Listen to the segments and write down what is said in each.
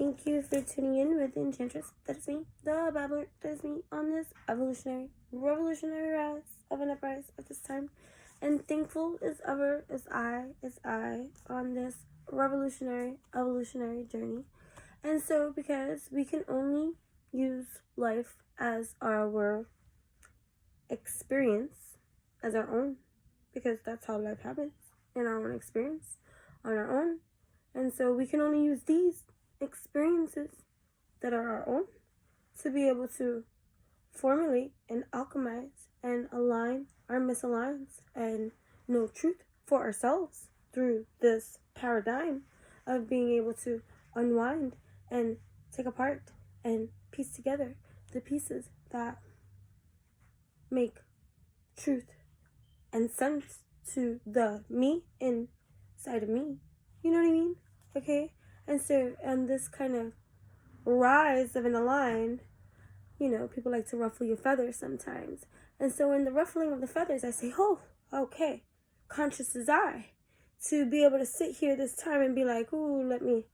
Thank you for tuning in with Enchantress. That is me, the babbler. That is me on this evolutionary, revolutionary rise of an uprise at this time. And thankful as ever as I on this revolutionary, evolutionary journey. And so, because we can only use life as our experience, as our own, because that's how life happens, in our own experience, on our own. And so we can only use these experiences that are our own to be able to formulate and alchemize and align our misaligns and know truth for ourselves through this paradigm of being able to unwind and take apart and piece together the pieces that make truth and sense to the me inside of me. You know what I mean? Okay? And so, and this kind of rise of an align, you know, people like to ruffle your feathers sometimes. And so in the ruffling of the feathers, I say, oh, okay, conscious as I, to be able to sit here this time and be like, ooh, let me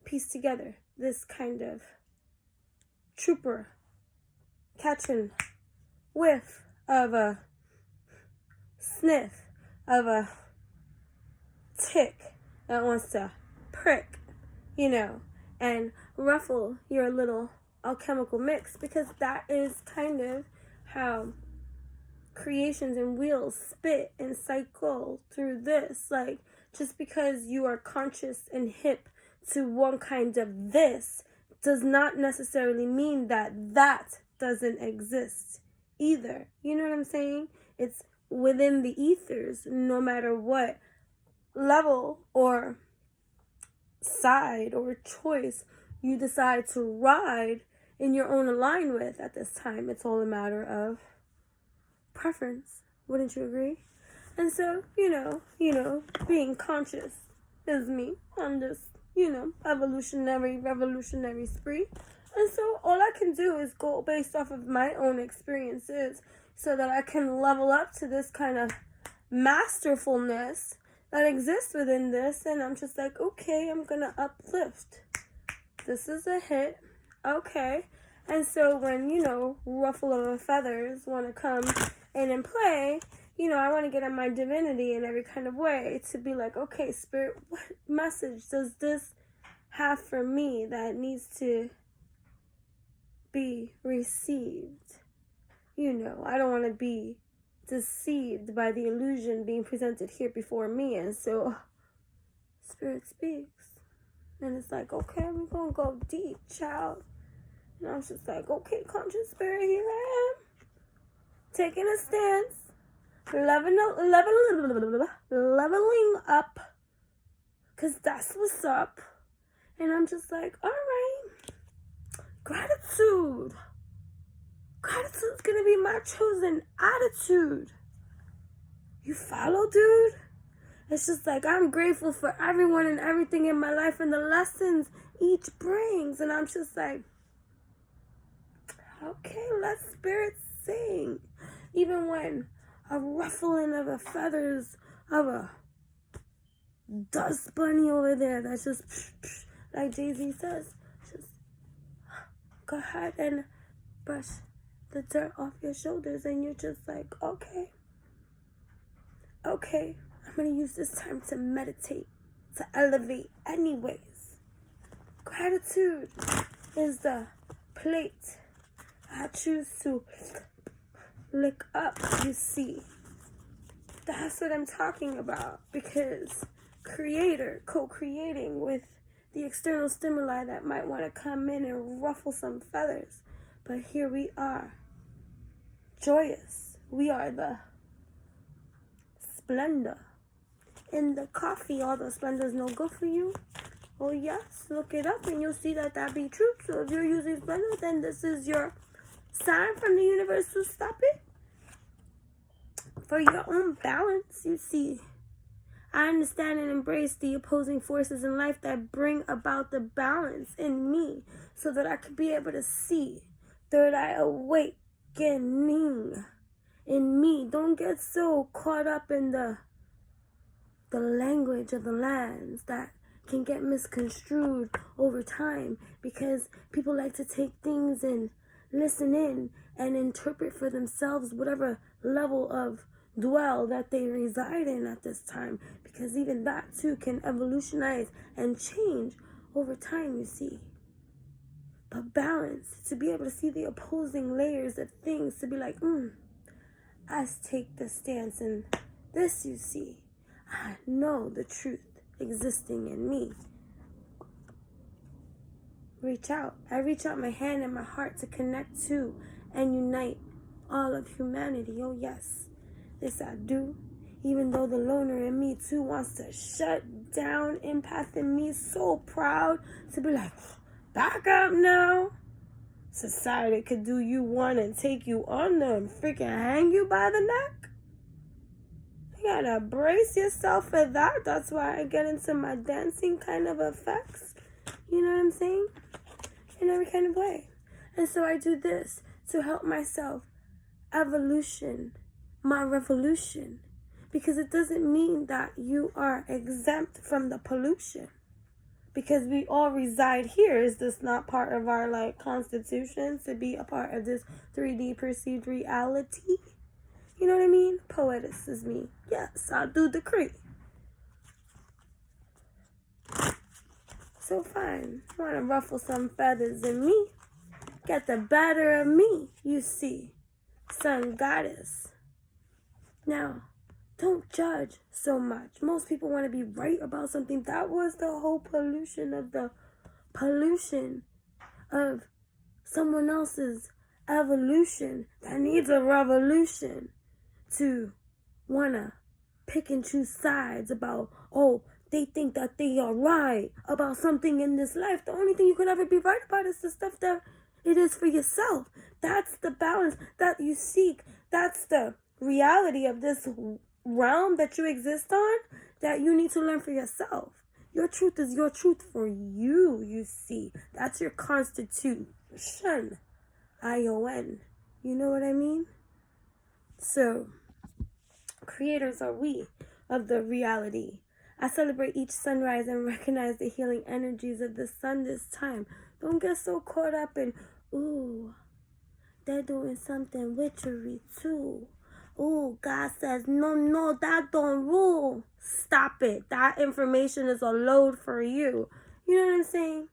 piece together this kind of trooper catching whiff of a sniff of a tick that wants to prick, you know, and ruffle your little alchemical mix, because that is kind of how creations and wheels spit and cycle through this. Like, just because you are conscious and hip to one kind of this does not necessarily mean that that doesn't exist either. You know what I'm saying? It's within the ethers, no matter what level or side or choice you decide to ride in your own align with at this time. It's all a matter of preference. Wouldn't you agree? And so, you know, being conscious is me on this, evolutionary, revolutionary spree. And so all I can do is go based off of my own experiences so that I can level up to this kind of masterfulness that exists within this. And I'm just like, okay, I'm gonna uplift. This is a hit. Okay. And so when, ruffle of the feathers want to come in and play, I want to get on my divinity in every kind of way to be like, okay, Spirit, what message does this have for me that needs to be received? I don't want to be deceived by the illusion being presented here before me. And so Spirit speaks. And it's like, okay, we're going to go deep, child. And I was just like, okay, conscious spirit, here I am. Taking a stance. Leveling up. Because that's what's up. And I'm just like, all right. Gratitude. Gratitude's going to be my chosen attitude. You follow, dude? It's just like, I'm grateful for everyone and everything in my life and the lessons each brings. And I'm just like, okay, let spirit sing. Even when a ruffling of the feathers of a dust bunny over there that's just, like Jay-Z says, just go ahead and brush the dirt off your shoulders. And you're just like, okay, I'm going to use this time to meditate, to elevate anyways. Gratitude is the plate I choose to lick up, you see. That's what I'm talking about, because creator, co-creating with the external stimuli that might want to come in and ruffle some feathers. But here we are, joyous. We are the splendor. In the coffee, all the splendor is no good for you. Oh yes, look it up and you'll see that be true. So if you're using splendor, then this is your sign from the universe to stop it. For your own balance, you see. I understand and embrace the opposing forces in life that bring about the balance in me so that I could be able to see third eye awakening in me. Don't get so caught up in the language of the lands that can get misconstrued over time, because people like to take things and listen in and interpret for themselves whatever level of dwell that they reside in at this time, because even that too can evolutionize and change over time, you see. But balance, to be able to see the opposing layers of things, to be like, I take the stance in this, you see. I know the truth existing in me. Reach out. I reach out my hand and my heart to connect to and unite all of humanity. Oh yes, this I do. Even though the loner in me too wants to shut down, empath in me so proud to be like, back up now. Society could do you one and take you under and freaking hang you by the neck. You gotta brace yourself for that. That's why I get into my dancing kind of effects. You know what I'm saying? In every kind of way. And so I do this to help myself evolution, my revolution. Because it doesn't mean that you are exempt from the pollution. Because we all reside here. Is this not part of our constitution to be a part of this 3D perceived reality? You know what I mean? Poetic is me. Yes, I do decree. So fine. Want to ruffle some feathers in me? Get the better of me, you see. Sun goddess. Now, don't judge so much. Most people want to be right about something. That was the whole pollution of someone else's evolution that needs a revolution, to want to pick and choose sides about, they think that they are right about something in this life. The only thing you could ever be right about is the stuff that it is for yourself. That's the balance that you seek. That's the reality of this realm that you exist on, that you need to learn for yourself. Your truth is your truth for you, you see. That's your constitution. ION. You know what I mean? So, creators are we of the reality. I celebrate each sunrise and recognize the healing energies of the sun this time. Don't get so caught up in, they're doing something witchery too. God says, no, that don't rule. Stop it. That information is a load for you. You know what I'm saying?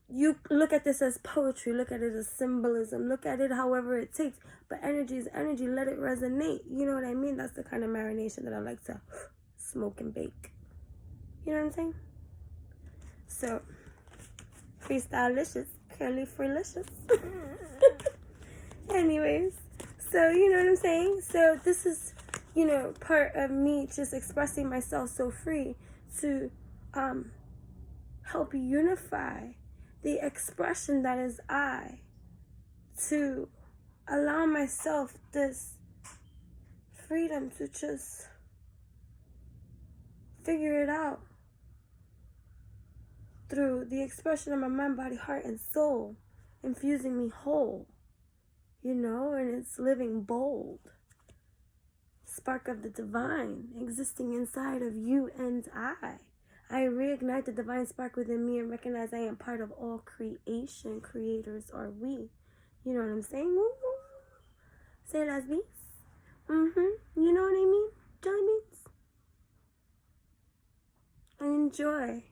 You look at this as poetry. Look at it as symbolism. Look at it however it takes. But energy is energy. Let it resonate. You know what I mean? That's the kind of marination that I like to smoke and bake. You know what I'm saying? So, freestyle-licious. Curly freelicious. Anyways. So, you know what I'm saying? So, this is, part of me just expressing myself so free to help unify the expression that is I, to allow myself this freedom to just figure it out through the expression of my mind, body, heart, and soul, infusing me whole. And it's living bold. Spark of the divine existing inside of you and I. I reignite the divine spark within me and recognize I am part of all creation. Creators are we. You know what I'm saying? Woo-hoo. Say las bees. You know what I mean? Jelly beans. I enjoy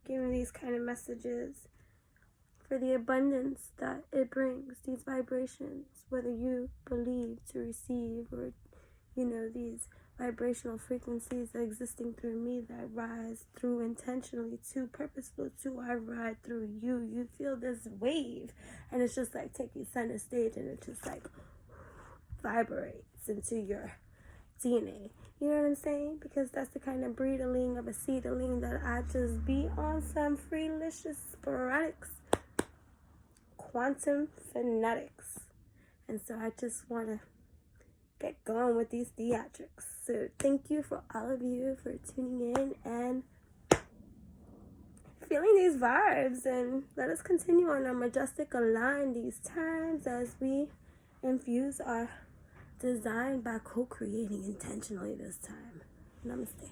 giving these kind of messages for the abundance that it brings, these vibrations, whether you believe to receive or, these vibrational frequencies existing through me that rise through intentionally to purposeful to I ride through you. You feel this wave and it's just like taking center stage and it just like vibrates into your DNA. You know what I'm saying? Because that's the kind of breedaling of a seedling that I just be on some freelicious sporadics. Quantum phonetics. And so I just want to get going with these theatrics. So thank you for all of you for tuning in and feeling these vibes, and let us continue on our majestic align these times as we infuse our design by co-creating intentionally this time. Namaste.